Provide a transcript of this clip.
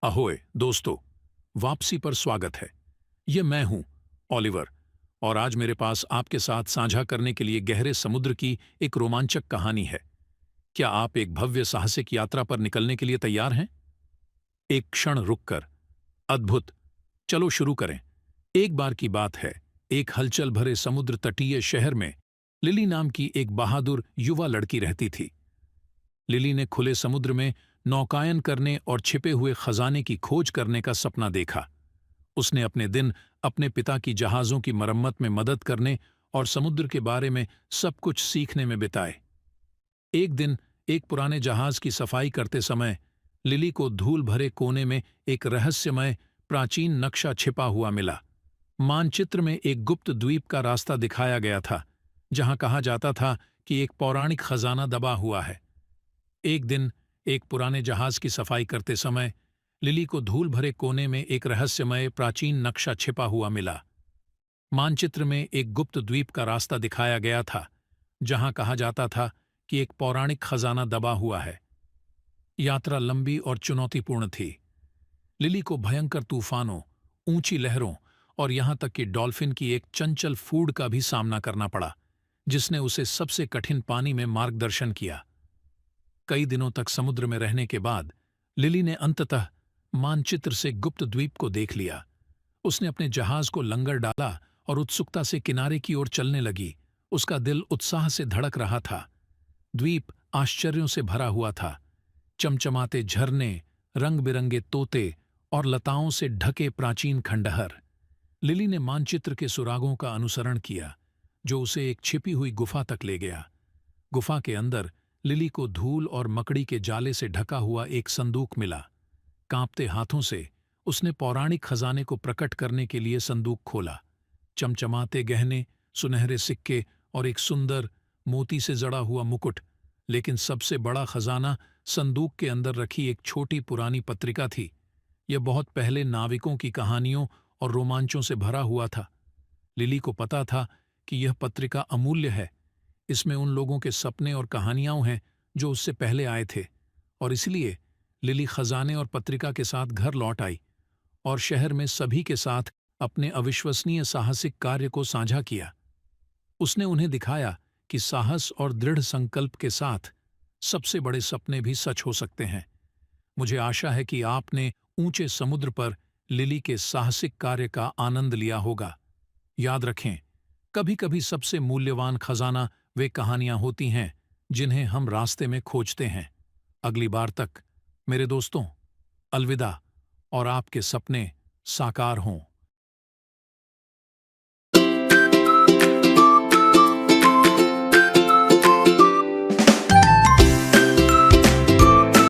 अहोय दोस्तों, वापसी पर स्वागत है। ये मैं हूं ओलिवर, और आज मेरे पास आपके साथ साझा करने के लिए गहरे समुद्र की एक रोमांचक कहानी है। क्या आप एक भव्य साहसिक यात्रा पर निकलने के लिए तैयार हैं? एक क्षण रुककर, अद्भुत, चलो शुरू करें। एक बार की बात है, एक हलचल भरे समुद्र तटीय शहर में लिली नाम की एक बहादुर युवा लड़की रहती थी। लिली ने खुले समुद्र में नौकायन करने और छिपे हुए खजाने की खोज करने का सपना देखा। उसने अपने दिन अपने पिता की जहाज़ों की मरम्मत में मदद करने और समुद्र के बारे में सब कुछ सीखने में बिताए। एक दिन एक पुराने जहाज़ की सफाई करते समय लिली को धूल भरे कोने में एक रहस्यमय प्राचीन नक्शा छिपा हुआ मिला। मानचित्र में एक गुप्त द्वीप का रास्ता दिखाया गया था, जहां कहा जाता था कि एक पौराणिक खजाना दबा हुआ है। एक दिन एक पुराने जहाज की सफाई करते समय लिली को धूल भरे कोने में एक रहस्यमय प्राचीन नक्शा छिपा हुआ मिला। मानचित्र में एक गुप्त द्वीप का रास्ता दिखाया गया था, जहां कहा जाता था कि एक पौराणिक खजाना दबा हुआ है। यात्रा लंबी और चुनौतीपूर्ण थी। लिली को भयंकर तूफानों, ऊंची लहरों और यहां तक कि डॉल्फिन की एक चंचल फूड का भी सामना करना पड़ा, जिसने उसे सबसे कठिन पानी में मार्गदर्शन किया। कई दिनों तक समुद्र में रहने के बाद लिली ने अंततः मानचित्र से गुप्त द्वीप को देख लिया। उसने अपने जहाज को लंगर डाला और उत्सुकता से किनारे की ओर चलने लगी। उसका दिल उत्साह से धड़क रहा था। द्वीप आश्चर्यों से भरा हुआ था। चमचमाते झरने, रंग बिरंगे तोते और लताओं से ढके प्राचीन खंडहर। लिली ने मानचित्र के सुरागों का अनुसरण किया, जो उसे एक छिपी हुई गुफा तक ले गया। गुफा के अंदर लिली को धूल और मकड़ी के जाले से ढका हुआ एक संदूक मिला। कांपते हाथों से उसने पौराणिक खजाने को प्रकट करने के लिए संदूक खोला। चमचमाते गहने, सुनहरे सिक्के और एक सुंदर मोती से जड़ा हुआ मुकुट। लेकिन सबसे बड़ा खजाना संदूक के अंदर रखी एक छोटी पुरानी पत्रिका थी। यह बहुत पहले नाविकों की कहानियों और रोमांचों से भरा हुआ था। लिली को पता था कि यह पत्रिका अमूल्य है। इसमें उन लोगों के सपने और कहानियां हैं जो उससे पहले आए थे, और इसलिए लिली खजाने और पत्रिका के साथ घर लौट आई और शहर में सभी के साथ अपने अविश्वसनीय साहसिक कार्य को साझा किया। उसने उन्हें दिखाया कि साहस और दृढ़ संकल्प के साथ सबसे बड़े सपने भी सच हो सकते हैं। मुझे आशा है कि आपने ऊंचे समुद्र पर लिली के साहसिक कार्य का आनंद लिया होगा। याद रखें, कभी-कभी सबसे मूल्यवान खजाना वे कहानियां होती हैं जिन्हें हम रास्ते में खोजते हैं। अगली बार तक मेरे दोस्तों, अलविदा, और आपके सपने साकार हों।